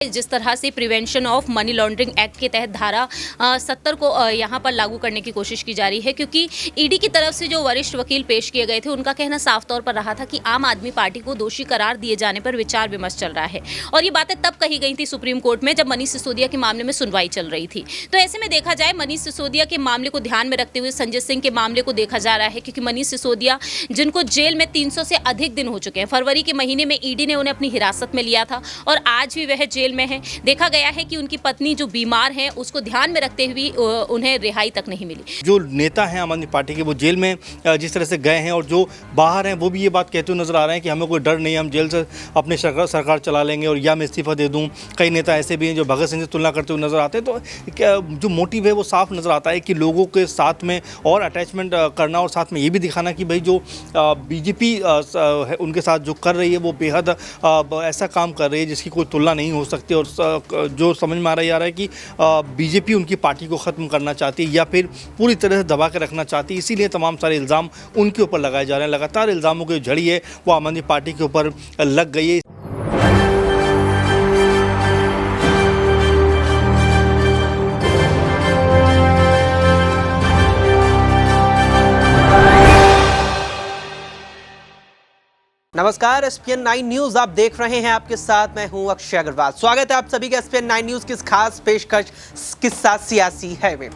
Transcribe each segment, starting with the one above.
जिस तरह से prevention of money laundering act के तहत धारा 70 को यहाँ पर लागू करने की कोशिश की जा रही है, क्योंकि ईडी की तरफ से जो वरिष्ठ वकील पेश किए गए थे उनका कहना साफ तौर पर रहा था कि आम आदमी पार्टी को दोषी करार दिए जाने पर विचार विमर्श चल रहा है। और ये बातें तब कही गई थी सुप्रीम कोर्ट में जब मनीष सिसोदिया के मामले में सुनवाई चल रही थी। तो ऐसे में देखा जाए मनीष सिसोदिया के मामले को ध्यान में रखते हुए संजय सिंह के मामले को देखा जा रहा है, क्योंकि मनीष सिसोदिया जिनको जेल में 300 से अधिक दिन हो चुके हैं, फरवरी के महीने में ईडी ने उन्हें अपनी हिरासत में लिया था और आज भी वह जेल में है। देखा गया है कि उनकी पत्नी जो बीमार है उसको ध्यान में रखते हुए उन्हें रिहाई तक नहीं मिली। जो नेता हैं आम आदमी पार्टी के, वो जेल में जिस तरह से गए हैं और जो बाहर हैं वो भी ये बात कहते हुए नजर आ रहे हैं कि हमें कोई डर नहीं है, हम जेल से अपनी सरकार चला लेंगे और या मैं इस्तीफा दे दूं। कई नेता ऐसे भी हैं जो भगत सिंह से तुलना करते हुए नजर आते हैं। तो जो मोटिव है वो साफ नजर आता है कि लोगों के साथ में और अटैचमेंट करना और साथ में ये भी दिखाना कि भाई जो बीजेपी उनके साथ जो कर रही है वो बेहद ऐसा काम कर रही है जिसकी कोई तुलना नहीं हो सकती। और जो समझ में आ रहा है कि बीजेपी उनकी पार्टी को ख़त्म करना चाहती है या फिर पूरी तरह से दबा के रखना चाहती है, इसीलिए तमाम सारे इल्ज़ाम उनके ऊपर लगाए जा रहे हैं। लगातार इल्ज़ामों की झड़ी है वो आम आदमी पार्टी के ऊपर लग गई है। नमस्कार, SPN 9 न्यूज आप देख रहे हैं। आपके साथ मैं हूं अक्षय अग्रवाल। स्वागत है आप सभी का SPN 9 न्यूज की इस खास पेशकश किस्सा सियासी है में।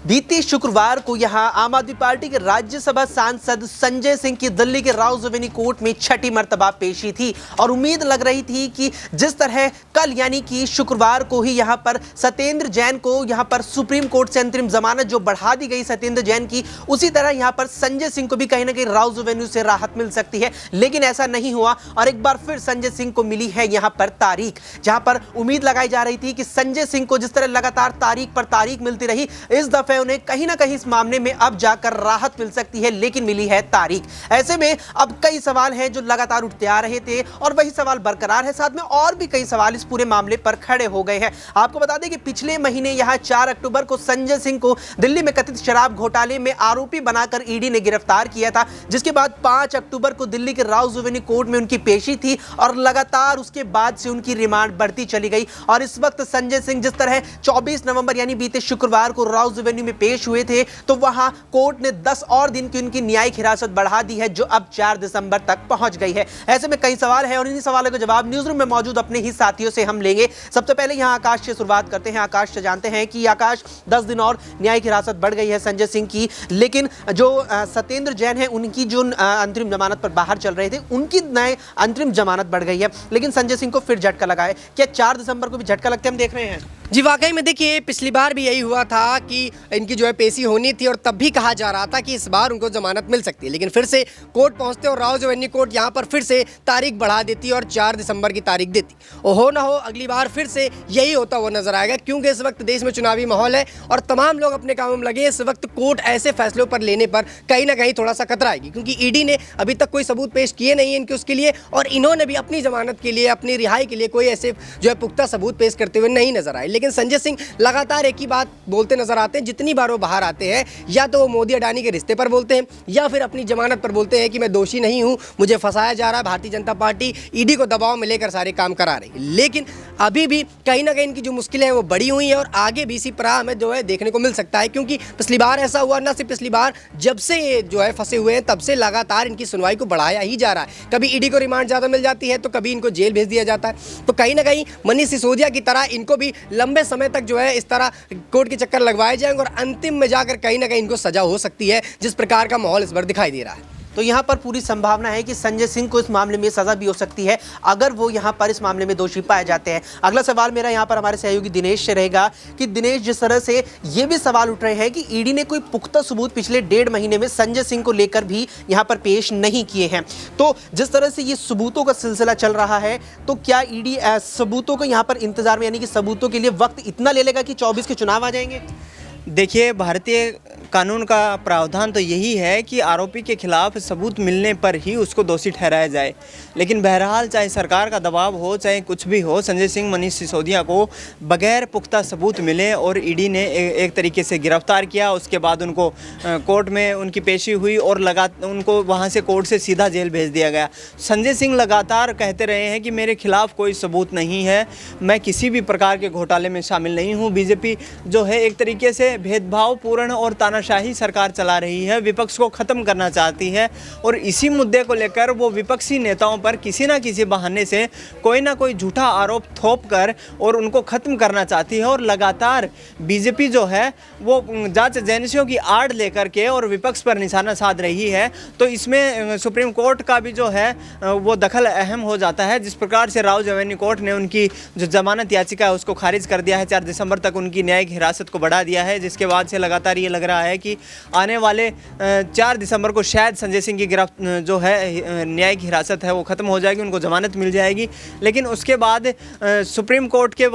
बीती शुक्रवार को यहां आम आदमी पार्टी के राज्यसभा सांसद संजय सिंह की दिल्ली के राउज एवेन्यू कोर्ट में छठी मर्तबा पेशी थी और उम्मीद लग रही थी कि जिस तरह कल यानी कि शुक्रवार को ही यहां पर सत्येंद्र जैन को यहां पर सुप्रीम कोर्ट से अंतरिम जमानत जो बढ़ा दी गई सत्येंद्र जैन की, उसी तरह यहां पर संजय सिंह को भी कहीं ना कहीं राउज एवेन्यू से राहत मिल सकती है। लेकिन ऐसा नहीं हुआ और एक बार फिर संजय सिंह को मिली है यहां पर तारीख, जहां पर उम्मीद लगाई जा रही थी कि संजय सिंह को जिस तरह लगातार तारीख पर तारीख मिलती रही, इस दफे उन्हें कहीं ना कहीं इस मामले में अब जाकर राहत मिल सकती है, लेकिन मिली है तारीख। ऐसे में अब कई सवाल हैं जो लगातार उठते आ रहे थे और वही सवाल बरकरार है, साथ में और भी कई सवाल इस पूरे मामले पर खड़े हो गए हैं। आपको बता दें कि पिछले महीने यहां 4 अक्टूबर को संजय सिंह को दिल्ली में कथित शराब घोटाले में आरोपी बनाकर ईडी ने गिरफ्तार किया था, जिसके बाद 5 अक्टूबर को दिल्ली के राउज एवेन्यू कोर्ट में उनकी पेशी थी और लगातार उसके बाद से उनकी रिमांड बढ़ती चली गई। और इस वक्त संजय सिंह जिस तरह 24 नवंबर यानी बीते शुक्रवार को राउज एवेन्यू में पेश हुए थे, तो वहां कोर्ट ने 10 और दिन की उनकी न्यायिक हिरासत बढ़ा दी है, जो अब 4 दिसंबर तक पहुंच गई है। ऐसे में कई सवाल हैं और इन्हीं सवालों के जवाब न्यूज रूम में मौजूद अपने ही साथियों से हम लेंगे। सबसे पहले यहां आकाश से शुरुआत करते हैं। आकाश से जानते हैं कि आकाश, 10 दिन और न्यायिक हिरासत बढ़ गई है संजय सिंह की, लेकिन जो सत्येंद्र जैन है उनकी जो अंतरिम जमानत पर बाहर चल रहे थे, उनकी नए अंतरिम जमानत बढ़ गई है, लेकिन संजय सिंह को फिर झटका लगा है। क्या 4 दिसंबर को भी झटका लगते हम देख रहे हैं? जी वाकई में देखिए, पिछली बार भी यही हुआ था कि इनकी जो है पेशी होनी थी और तब भी कहा जा रहा था कि इस बार उनको जमानत मिल सकती है, लेकिन फिर से कोर्ट पहुंचते और राउज एवेन्यू कोर्ट यहां पर फिर से तारीख बढ़ा देती और 4 दिसंबर की तारीख देती। और हो ना हो अगली बार फिर से यही होता हुआ नजर आएगा, क्योंकि इस वक्त देश में चुनावी माहौल है और तमाम लोग अपने कामों में लगे। इस वक्त कोर्ट ऐसे फैसलों पर लेने पर कहीं ना कहीं थोड़ा सा कतराएगी, क्योंकि ईडी ने अभी तक कोई सबूत पेश किए नहीं है इनके उसके लिए, और इन्होंने भी अपनी जमानत के लिए, अपनी रिहाई के लिए कोई ऐसे जो है पुख्ता सबूत पेश करते हुए नहीं नजर आए। लेकिन संजय सिंह लगातार एक ही बात बोलते नजर आते हैं। जितनी बार वो बाहर आते हैं, या तो वो मोदी अडानी के रिश्ते पर बोलते हैं या फिर अपनी जमानत पर बोलते हैं कि मैं दोषी नहीं हूं, मुझे फंसाया जा रहा है, भारतीय जनता पार्टी ईडी को दबाव में लेकर सारे काम करा रही है। लेकिन अभी भी कहीं ना कहीं इनकी जो मुश्किलें हैं वो बड़ी हुई हैं और आगे भी इसी तरह हमें जो है देखने को मिल सकता है, क्योंकि पिछली बार ऐसा हुआ, ना सिर्फ पिछली बार, जब से ये जो है फंसे हुए हैं तब से लगातार इनकी सुनवाई को बढ़ाया ही जा रहा है। कभी ईडी को रिमांड ज़्यादा मिल जाती है तो कभी इनको जेल भेज दिया जाता है। तो कहीं ना कहीं मनीष सिसोदिया की तरह इनको भी लंबे समय तक जो है इस तरह कोर्ट के चक्कर लगवाए जाएंगे और अंतिम में जाकर कहीं ना कहीं इनको सजा हो सकती है, जिस प्रकार का माहौल इस बार दिखाई दे रहा है। तो यहाँ पर पूरी संभावना है कि संजय सिंह को इस मामले में सजा भी हो सकती है अगर वो यहाँ पर इस मामले में दोषी पाए जाते हैं। अगला सवाल मेरा यहाँ पर हमारे सहयोगी दिनेश से रहेगा कि दिनेश, जिस तरह से ये भी सवाल उठ रहे हैं कि ईडी ने कोई पुख्ता सबूत पिछले 1.5 महीने में संजय सिंह को लेकर भी यहाँ पर पेश नहीं किए हैं, तो जिस तरह से ये सबूतों का सिलसिला चल रहा है, तो क्या ईडी सबूतों को यहाँ पर इंतजार में, यानी कि सबूतों के लिए वक्त इतना ले लेगा कि 24 के चुनाव आ जाएंगे? देखिए, भारतीय कानून का प्रावधान तो यही है कि आरोपी के खिलाफ सबूत मिलने पर ही उसको दोषी ठहराया जाए। लेकिन बहरहाल चाहे सरकार का दबाव हो, चाहे कुछ भी हो, संजय सिंह, मनीष सिसोदिया को बगैर पुख्ता सबूत मिले और ईडी ने एक तरीके से गिरफ्तार किया। उसके बाद उनको कोर्ट में उनकी पेशी हुई और उनको वहाँ से कोर्ट से सीधा जेल भेज दिया गया। संजय सिंह लगातार कहते रहे हैं कि मेरे खिलाफ कोई सबूत नहीं है, मैं किसी भी प्रकार के घोटाले में शामिल नहीं हूँ। बीजेपी जो है एक तरीके से भेदभावपूर्ण और तानाशाही सरकार चला रही है, विपक्ष को ख़त्म करना चाहती है और इसी मुद्दे को लेकर वो विपक्षी नेताओं पर किसी ना किसी बहाने से कोई ना कोई झूठा आरोप थोप कर और उनको ख़त्म करना चाहती है। और लगातार बीजेपी जो है वो जांच एजेंसियों की आड़ लेकर के और विपक्ष पर निशाना साध रही है। तो इसमें सुप्रीम कोर्ट का भी जो है वो दखल अहम हो जाता है। जिस प्रकार से राउज एवेन्यू कोर्ट ने उनकी जो जमानत याचिका है उसको खारिज कर दिया है, 4 दिसंबर तक उनकी न्यायिक हिरासत को बढ़ा दिया है, जिसके बाद से लगातार ये लग रहा है कि आने वाले 4 दिसंबर को शायद संजय सिंह की जो है न्यायिक हिरासत है वो ख़त्म हो जाएगी, उनको जमानत मिल जाएगी। लेकिन उसके बाद सुप्रीम कोर्ट के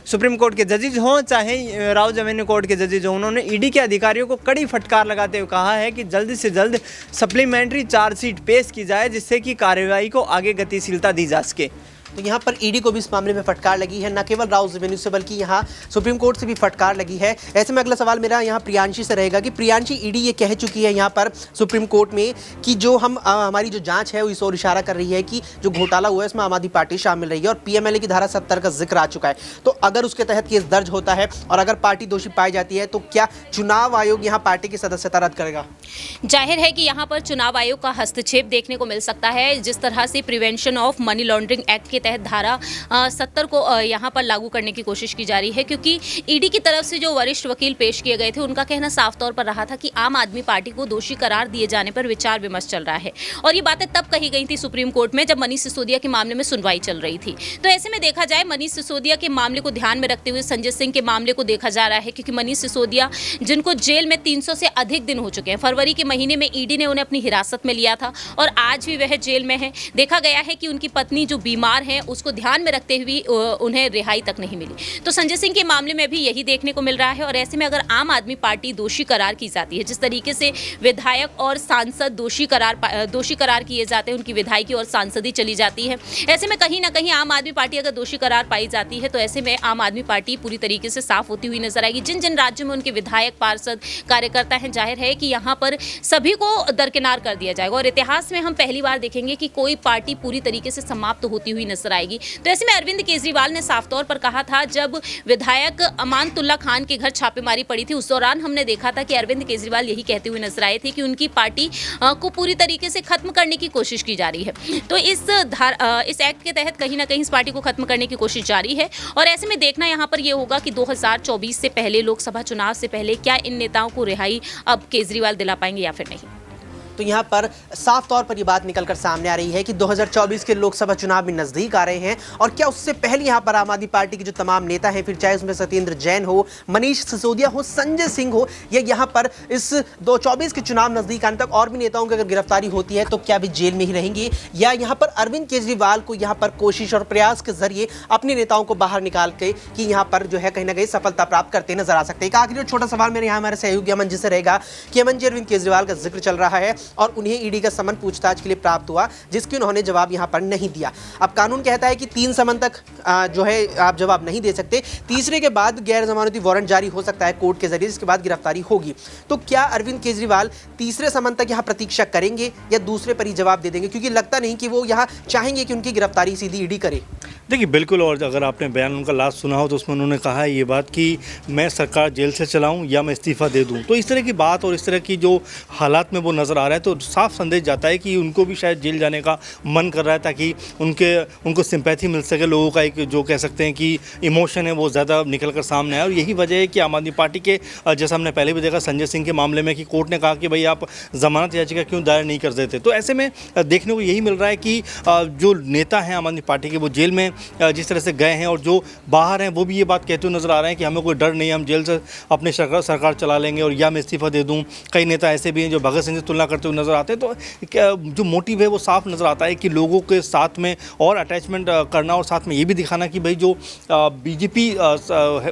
सुप्रीम कोर्ट के जजेज हों चाहे राउज एवेन्यू कोर्ट के जजेज हों, उन्होंने ईडी के अधिकारियों को कड़ी फटकार लगाते हुए कहा है कि जल्द से जल्द सप्लीमेंट्री चार्जशीट पेश की जाए, जिससे कि कार्रवाई को आगे गतिशीलता दी जा सके। तो यहाँ पर ईडी को भी इस मामले में फटकार लगी है, न केवल राउज एवेन्यू से बल्कि यहाँ सुप्रीम कोर्ट से भी फटकार लगी है। ऐसे में अगला सवाल मेरा यहाँ प्रियांशी से रहेगा कि प्रियांशी, ईडी ये कह चुकी है यहाँ पर सुप्रीम कोर्ट में कि जो हमारी जो जांच है वो इस ओर इशारा कर रही है कि जो घोटाला हुआ है इसमें आम आदमी पार्टी शामिल रही है और पीएमएलए की धारा 70 का जिक्र आ चुका है। तो अगर उसके तहत केस दर्ज होता है और अगर पार्टी दोषी पाई जाती है तो क्या चुनाव आयोग यहाँ पार्टी की सदस्यता रद्द करेगा? जाहिर है कि यहाँ पर चुनाव आयोग का हस्तक्षेप देखने को मिल सकता है। जिस तरह से prevention of money laundering act के तहत धारा 70 को यहाँ पर लागू करने की कोशिश की जा रही है, क्योंकि ईडी की तरफ से जो वरिष्ठ वकील पेश किए गए थे उनका कहना साफ तौर पर रहा था कि आम आदमी पार्टी को दोषी करार दिए जाने पर विचार विमर्श चल रहा है। और ये बातें तब कही गई थी सुप्रीम कोर्ट में जब मनीष सिसोदिया के मामले में सुनवाई चल रही थी। तो ऐसे में देखा जाए मनीष सिसोदिया के मामले को ध्यान में रखते हुए संजय सिंह के मामले को देखा जा रहा है, क्योंकि मनीष सिसोदिया जिनको जेल में 300 से अधिक दिन हो चुके हैं, फरवरी के महीने में ईडी ने उन्हें अपनी हिरासत में लिया था और आज भी वह जेल में है। देखा गया है कि उनकी पत्नी जो बीमार है उसको ध्यान में रखते हुए उन्हें रिहाई तक नहीं मिली। तो संजय सिंह के मामले में भी यही देखने को मिल रहा है। और ऐसे में अगर आम आदमी पार्टी दोषी करार की जाती है, जिस तरीके से विधायक और सांसद दोषी करार किए जाते हैं, उनकी विधायकी और सांसदी चली जाती है, ऐसे में कहीं ना कहीं आम आदमी पार्टी अगर दोषी करार पाई जाती है तो ऐसे में आम आदमी पार्टी पूरी तरीके से साफ होती हुई नजर आएगी। जिन जिन राज्यों में उनके विधायक, पार्षद, कार्यकर्ता हैं, जाहिर है कि यहाँ पर सभी को दरकिनार कर दिया जाएगा और इतिहास में हम पहली बार देखेंगे कि कोई पार्टी पूरी तरीके से समाप्त होती हुई नजर आएगी। तो ऐसे में अरविंद केजरीवाल ने साफ तौर पर कहा था, जब विधायक अमानतुल्ला खान के घर छापेमारी पड़ी थी उस दौरान हमने देखा था कि अरविंद केजरीवाल यही कहते हुए नजर आए थे कि उनकी पार्टी को पूरी तरीके से खत्म करने की कोशिश की जा रही है। तो इस एक्ट के तहत कहीं ना कहीं इस पार्टी को खत्म करने की कोशिश जारी है। और ऐसे में देखना यहाँ पर यह होगा कि 2024 से पहले, लोकसभा चुनाव से पहले, क्या इन नेताओं को रिहाई अब केजरीवाल दिला पाएंगे या फिर नहीं। तो यहाँ पर साफ तौर पर ये बात निकलकर सामने आ रही है कि 2024 के लोकसभा चुनाव भी नजदीक आ रहे हैं और क्या उससे पहले यहाँ पर आम आदमी पार्टी के जो तमाम नेता हैं, फिर चाहे उसमें सत्येंद्र जैन हो, मनीष सिसोदिया हो, संजय सिंह हो, या यहाँ पर इस 2024 के चुनाव नजदीक आने तक और भी नेताओं की अगर गिरफ्तारी होती है तो क्या भी जेल में ही रहेंगे, या यहाँ पर अरविंद केजरीवाल को यहाँ पर कोशिश और प्रयास के जरिए अपने नेताओं को बाहर निकाल के कि यहाँ पर जो है कहीं ना कहीं सफलता प्राप्त करते नजर आ सकते हैं। एक आखिरी और छोटा सवाल मेरे यहाँ हमारे सहयोगी अमन जी से रहेगा कि अमन जी, अरविंद केजरीवाल का जिक्र चल रहा है और उन्हें ईडी का समन पूछताछ के लिए प्राप्त हुआ, जिसकी उन्होंने जवाब यहां पर नहीं दिया। अब कानून कहता है कि 3 समन तक जो है आप जवाब नहीं दे सकते, तीसरे के बाद गैर जमानती वारंट जारी हो सकता है कोर्ट के जरिए, जिसके बाद गिरफ्तारी होगी। तो क्या अरविंद केजरीवाल तीसरे समन तक यहां प्रतीक्षा करेंगे या दूसरे पर ही जवाब दे देंगे, क्योंकि लगता नहीं कि वो यहां चाहेंगे कि उनकी गिरफ्तारी सीधी ईडी करे। देखिए बिल्कुल, और अगर आपने बयान उनका लास्ट सुना हो तो उसमें उन्होंने कहा है ये बात कि मैं सरकार जेल से चलाऊं या मैं इस्तीफ़ा दे दूं। तो इस तरह की बात और इस तरह की जो हालात में वो नज़र आ रहा है तो साफ संदेश जाता है कि उनको भी शायद जेल जाने का मन कर रहा है, ताकि उनको सिंपैथी मिल सके, लोगों का एक जो कह सकते हैं कि इमोशन है वो ज़्यादा निकल कर सामने आए। और यही वजह है कि आम आदमी पार्टी के, जैसा हमने पहले भी देखा संजय सिंह के मामले में, कि कोर्ट ने कहा कि भाई आप जमानत याचिका क्यों दायर नहीं कर देते। तो ऐसे में देखने को यही मिल रहा है कि जो नेता हैं आम आदमी पार्टी के वो जेल में जिस तरह से गए हैं और जो बाहर हैं वो भी ये बात कहते हुए नजर आ रहे हैं कि हमें कोई डर नहीं है, हम जेल से अपने सरकार चला लेंगे और या मैं इस्तीफा दे दूं। कई नेता ऐसे भी हैं जो भगत सिंह से तुलना करते हुए नजर आते हैं। तो जो मोटिव है वो साफ नजर आता है कि लोगों के साथ में और अटैचमेंट करना और साथ में ये भी दिखाना कि भाई जो बीजेपी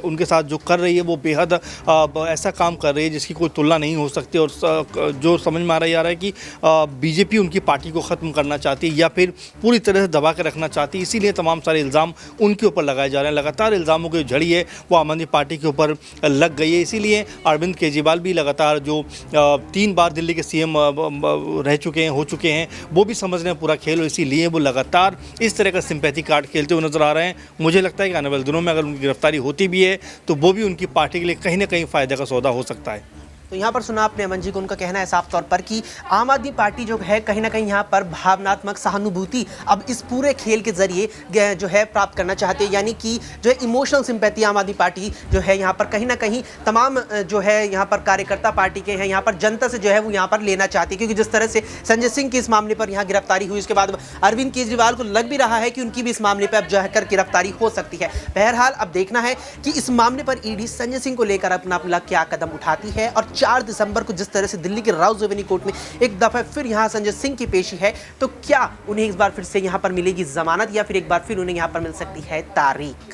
उनके साथ जो कर रही है वो बेहद ऐसा काम कर रही है जिसकी कोई तुलना नहीं हो सकती। और जो समझ में आ रहा है कि बीजेपी उनकी पार्टी को ख़त्म करना चाहती है या फिर पूरी तरह से दबा के रखना चाहती है, इसीलिए तमाम सारे इल्ज़ाम उनके ऊपर लगाए जा रहे हैं। लगातार इल्ज़ामों की झड़ी है वो आम आदमी पार्टी के ऊपर लग गई है। इसीलिए अरविंद केजरीवाल भी लगातार जो 3 बार दिल्ली के सीएम रह चुके हैं, हो चुके हैं, वो भी समझ रहे हैं पूरा खेल, और इसीलिए वो लगातार इस तरह का सिंपैथी कार्ड खेलते हुए नजर आ रहे हैं। मुझे लगता है कि आने वाले दिनों में अगर उनकी गिरफ्तारी होती भी है तो वो भी उनकी पार्टी के लिए कहीं ना कहीं फ़ायदे का सौदा हो सकता है। तो यहाँ पर सुना आपने अमन जी को, उनका कहना है साफ तौर पर कि आम आदमी पार्टी जो है कहीं ना कहीं यहाँ पर भावनात्मक सहानुभूति अब इस पूरे खेल के जरिए जो है प्राप्त करना चाहते हैं, यानी कि जो है इमोशनल सिंपैथी आम आदमी पार्टी जो है यहाँ पर कहीं ना कहीं तमाम जो है यहाँ पर कार्यकर्ता पार्टी के हैं, यहाँ पर जनता से जो है वो यहाँ पर लेना चाहती है। क्योंकि जिस तरह से संजय सिंह की इस मामले पर यहाँ गिरफ्तारी हुई, उसके बाद अरविंद केजरीवाल को लग भी रहा है कि उनकी भी इस मामले पर अब जो है गिरफ्तारी हो सकती है। बहरहाल अब देखना है कि इस मामले पर ईडी संजय सिंह को लेकर अपना क्या कदम उठाती है। और 4 दिसंबर को जिस तरह से दिल्ली के राउज एवेन्यू कोर्ट में एक दफा फिर यहां संजय सिंह की पेशी है, तो क्या उन्हें इस बार फिर से यहां पर मिलेगी जमानत या फिर एक बार फिर उन्हें यहां पर मिल सकती है तारीख।